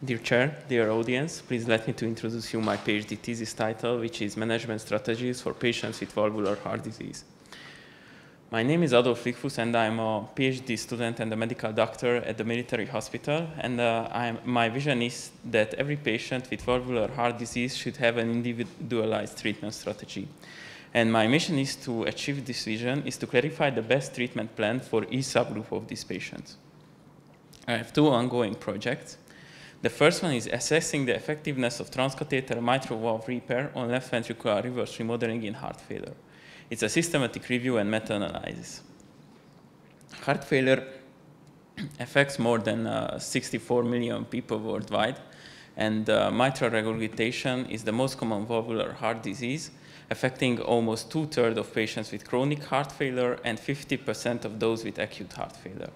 Dear Chair, dear audience, please let me to introduce you my PhD thesis title, which is Management Strategies for Patients with Valvular Heart Disease. My name is Adolf Lichtfusz, and I'm a PhD student and a medical doctor at the military hospital. And my vision is that every patient with valvular heart disease should have an individualized treatment strategy. And my mission is to achieve this vision, is to clarify the best treatment plan for each subgroup of these patients. I have two ongoing projects. The first one is assessing the effectiveness of transcatheter mitral valve repair on left ventricular reverse remodeling in heart failure. It's a systematic review and meta-analysis. Heart failure affects more than 64 million people worldwide, and mitral regurgitation is the most common valvular heart disease, affecting almost 2/3 of patients with chronic heart failure and 50% of those with acute heart failure.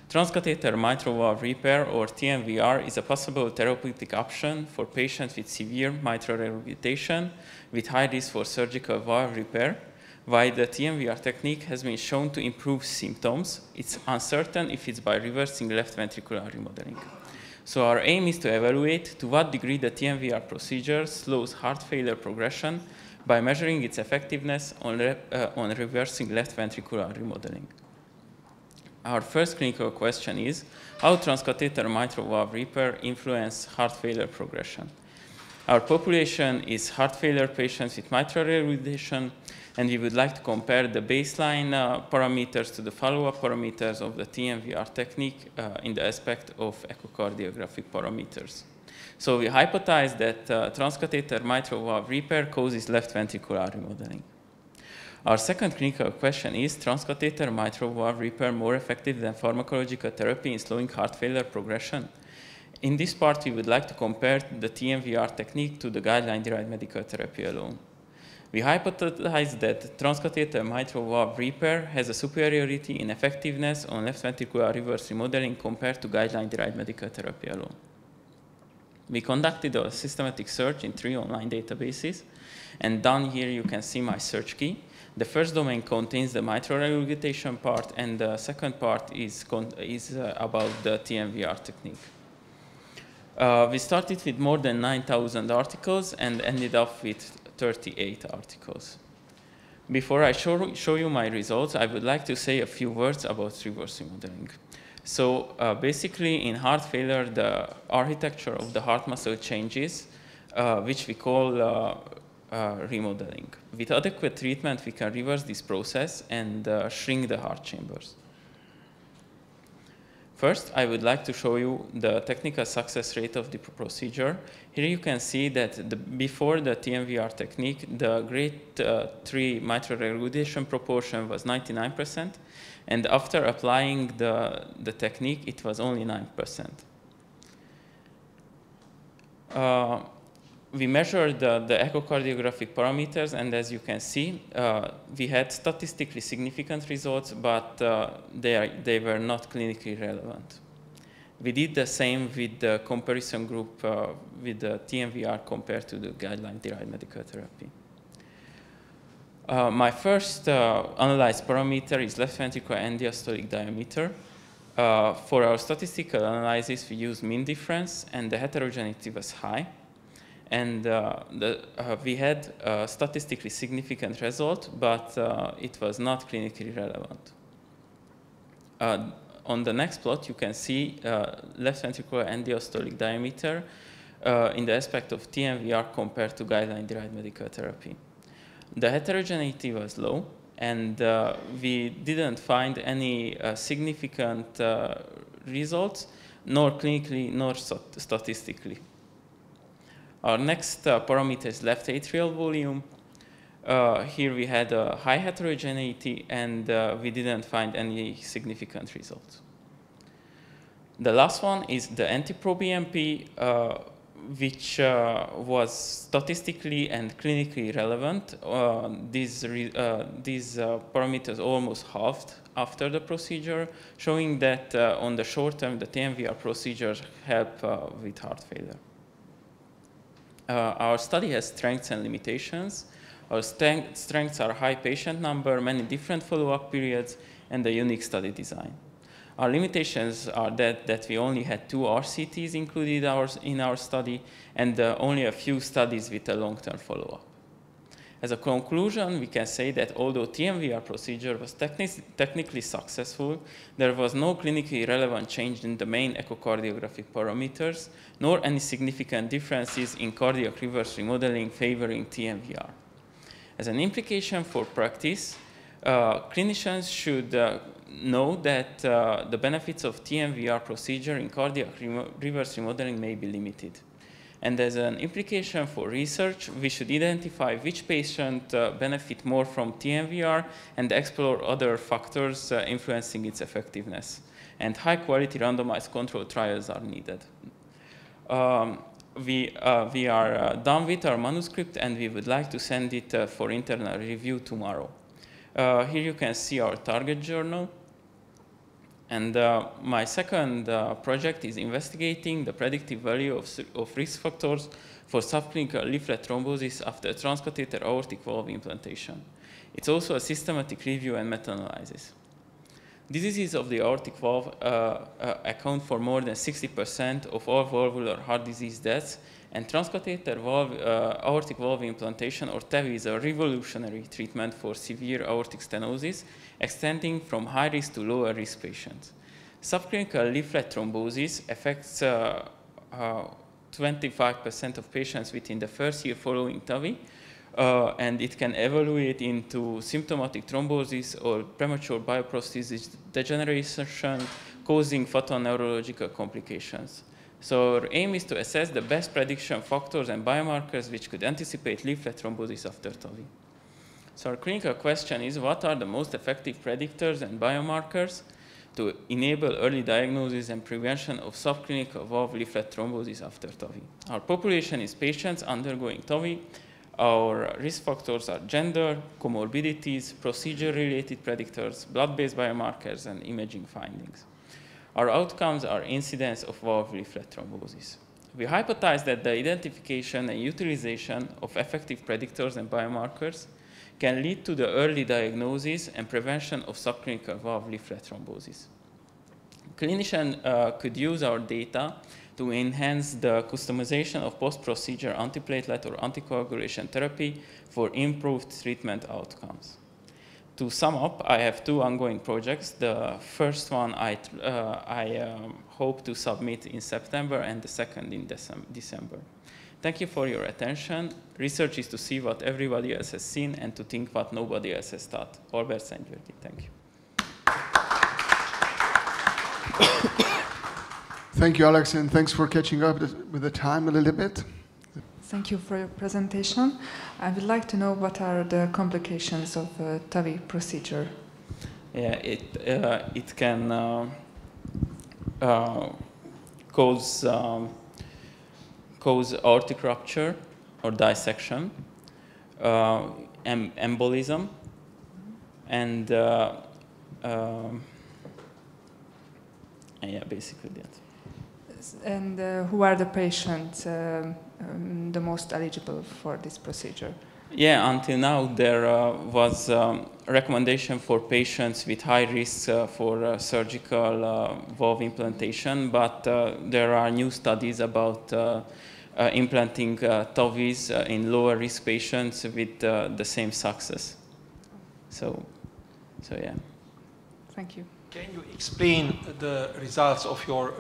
Transcatheter mitral valve repair, or TMVR, is a possible therapeutic option for patients with severe mitral regurgitation with high risk for surgical valve repair. While the TMVR technique has been shown to improve symptoms, it's uncertain if it's by reversing left ventricular remodeling. So our aim is to evaluate to what degree the TMVR procedure slows heart failure progression by measuring its effectiveness on reversing left ventricular remodeling. Our first clinical question is, how transcatheter mitral valve repair influence heart failure progression? Our population is heart failure patients with mitral regurgitation, and we would like to compare the baseline parameters to the follow-up parameters of the TMVR technique in the aspect of echocardiographic parameters. So we hypothesize that transcatheter mitral valve repair causes left ventricular remodeling. Our second clinical question is, transcatheter mitral valve repair more effective than pharmacological therapy in slowing heart failure progression? In this part, we would like to compare the TMVR technique to the guideline-derived medical therapy alone. We hypothesize that transcatheter mitral valve repair has a superiority in effectiveness on left ventricular reverse remodeling compared to guideline-derived medical therapy alone. We conducted a systematic search in 3 online databases, and down here you can see my search key. The first domain contains the mitral regurgitation part, and the second part is about the TMVR technique. We started with more than 9,000 articles and ended up with 38 articles. Before I show you my results, I would like to say a few words about reverse remodeling. So basically, in heart failure, the architecture of the heart muscle changes, which we call remodeling. With adequate treatment, we can reverse this process and shrink the heart chambers. First, I would like to show you the technical success rate of the procedure. Here you can see that before the TMVR technique, the grade 3 mitral regurgitation proportion was 99%, and after applying the technique, it was only 9%. We measured the echocardiographic parameters, and as you can see, we had statistically significant results, but they were not clinically relevant. We did the same with the comparison group with the TMVR compared to the guideline-derived medical therapy. My first analyzed parameter is left ventricular end-diastolic diameter. For our statistical analysis, we used mean difference, and the heterogeneity was high. And we had a statistically significant result, but it was not clinically relevant. On the next plot, you can see left ventricular end-diastolic diameter in the aspect of TMVR compared to guideline-derived medical therapy. The heterogeneity was low, and we didn't find any significant results, nor clinically nor statistically. Our next parameter is left atrial volume. Here we had a high heterogeneity, and we didn't find any significant results. The last one is the NT-proBNP, which was statistically and clinically relevant. These parameters almost halved after the procedure, showing that on the short term, the TMVR procedures help with heart failure. Our study has strengths and limitations. Our strengths are high patient number, many different follow-up periods, and a unique study design. Our limitations are that we only had 2 RCTs included in our study, and only a few studies with a long-term follow-up. As a conclusion, we can say that although TMVR procedure was technically successful, there was no clinically relevant change in the main echocardiographic parameters, nor any significant differences in cardiac reverse remodeling favoring TMVR. As an implication for practice, clinicians should know that the benefits of TMVR procedure in cardiac reverse remodeling may be limited. And as an implication for research, we should identify which patient benefit more from TMVR and explore other factors influencing its effectiveness. And high-quality randomized control trials are needed. We are done with our manuscript, and we would like to send it for internal review tomorrow. Here you can see our target journal. And my second project is investigating the predictive value of risk factors for subclinical leaflet thrombosis after transcatheter aortic valve implantation. It's also a systematic review and meta-analysis. Diseases of the aortic valve account for more than 60% of all valvular heart disease deaths, and transcatheter aortic valve implantation, or TAVI, is a revolutionary treatment for severe aortic stenosis, extending from high-risk to lower-risk patients. Subclinical leaflet thrombosis affects 25% of patients within the first year following TAVI, and it can evaluate into symptomatic thrombosis or premature bioprosthesis degeneration, causing fatal neurological complications. So our aim is to assess the best prediction factors and biomarkers which could anticipate leaflet thrombosis after TAVI. So our clinical question is, what are the most effective predictors and biomarkers to enable early diagnosis and prevention of subclinical valve leaflet thrombosis after TAVI? Our population is patients undergoing TAVI. Our risk factors are gender, comorbidities, procedure-related predictors, blood-based biomarkers, and imaging findings. Our outcomes are incidence of valve leaflet thrombosis. We hypothesize that the identification and utilization of effective predictors and biomarkers can lead to the early diagnosis and prevention of subclinical valve leaflet thrombosis. Clinicians could use our data to enhance the customization of post-procedure antiplatelet or anticoagulation therapy for improved treatment outcomes. To sum up, I have 2 ongoing projects. The first one I hope to submit in September, and the second in December. Thank you for your attention. Research is to see what everybody else has seen and to think what nobody else has thought. Albert St. Jordi, thank you. Thank you, Alex, and thanks for catching up with the time a little bit. Thank you for your presentation. I would like to know what are the complications of TAVI procedure. Yeah, it can cause aortic rupture or dissection, embolism, and yeah, basically that. And who are the patients the most eligible for this procedure? Yeah, until now there was recommendation for patients with high risk for surgical valve implantation, but there are new studies about implanting TAVIs in lower risk patients with the same success. So yeah. Thank you. Can you explain the results of your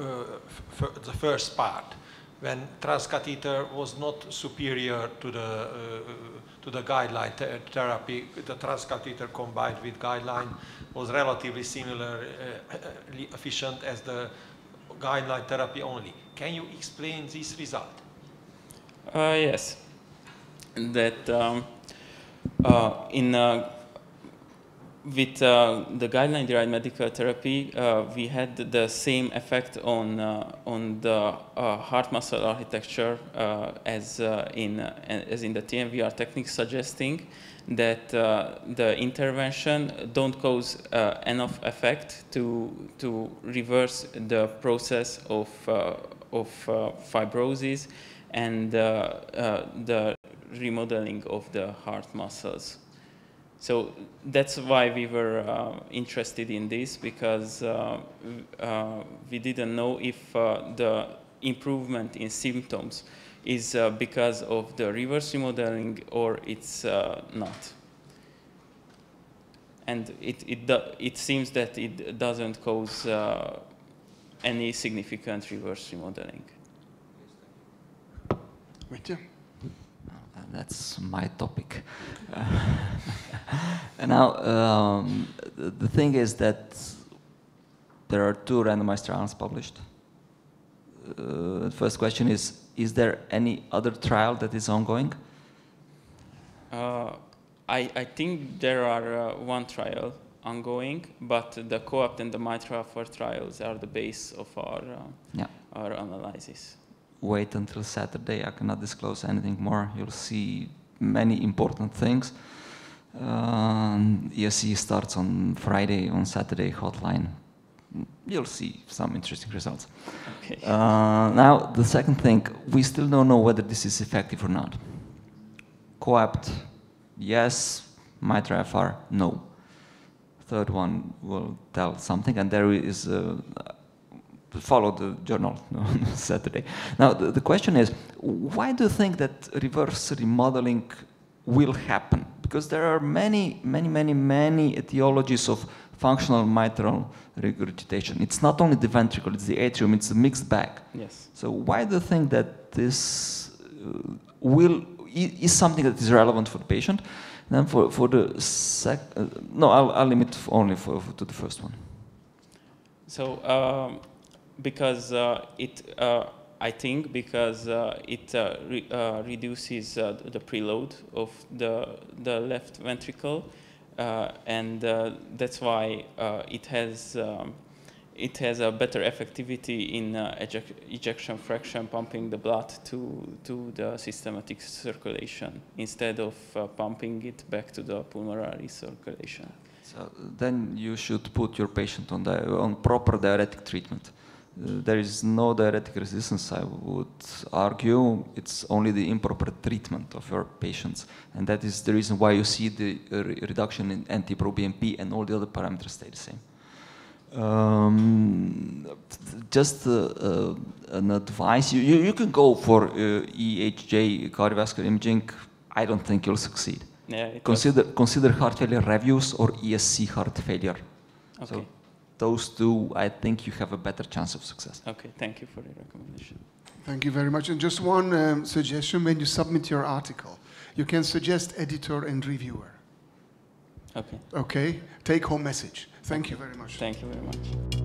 the first part, when transcatheter was not superior to the guideline therapy? The transcatheter combined with guideline was relatively similarly efficient as the guideline therapy only. Can you explain this result? Yes. That with the guideline-derived medical therapy, we had the same effect on the heart muscle architecture as in the TMVR technique, suggesting that the intervention don't cause enough effect to reverse the process of fibrosis and the remodeling of the heart muscles. So that's why we were interested in this, because we didn't know if the improvement in symptoms is because of the reverse remodeling or it's not. And it seems that it doesn't cause any significant reverse remodeling. That's my topic. And now, the thing is that there are 2 randomized trials published. The first question is there any other trial that is ongoing? I think there are 1 trial ongoing, but the COAPT and the mitral trials are the base of our analysis. Wait until Saturday. I cannot disclose anything more. You'll see many important things. ESC starts on Friday, on Saturday, hotline. You'll see some interesting results. Okay. Now, the second thing, we still don't know whether this is effective or not. COAPT, yes. Mitral FR, no. Third one will tell something, and there is follow the journal on Saturday. Now, the question is, why do you think that reverse remodeling will happen? Because there are many etiologies of functional mitral regurgitation. It's not only the ventricle, it's the atrium, it's a mixed bag. Yes. So why do you think that this is something that is relevant for the patient? Then for the no, I'll limit only to the first one. So because I think because it reduces the preload of the left ventricle, and that's why it has a better effectivity in ejection fraction, pumping the blood to the systematic circulation instead of pumping it back to the pulmonary circulation. So then you should put your patient on proper diuretic treatment. There is no diuretic resistance, I would argue. It's only the improper treatment of your patients. And that is the reason why you see the reduction in NT-proBNP and all the other parameters stay the same. Just an advice, you can go for EHJ cardiovascular imaging. I don't think you'll succeed. Yeah, consider heart failure reviews or ESC heart failure. Okay. So those 2, I think you have a better chance of success. Okay, thank you for the recommendation. Thank you very much. And just one suggestion, when you submit your article, you can suggest editor and reviewer. Okay. Okay? Take home message. Thank you very much. Thank you very much.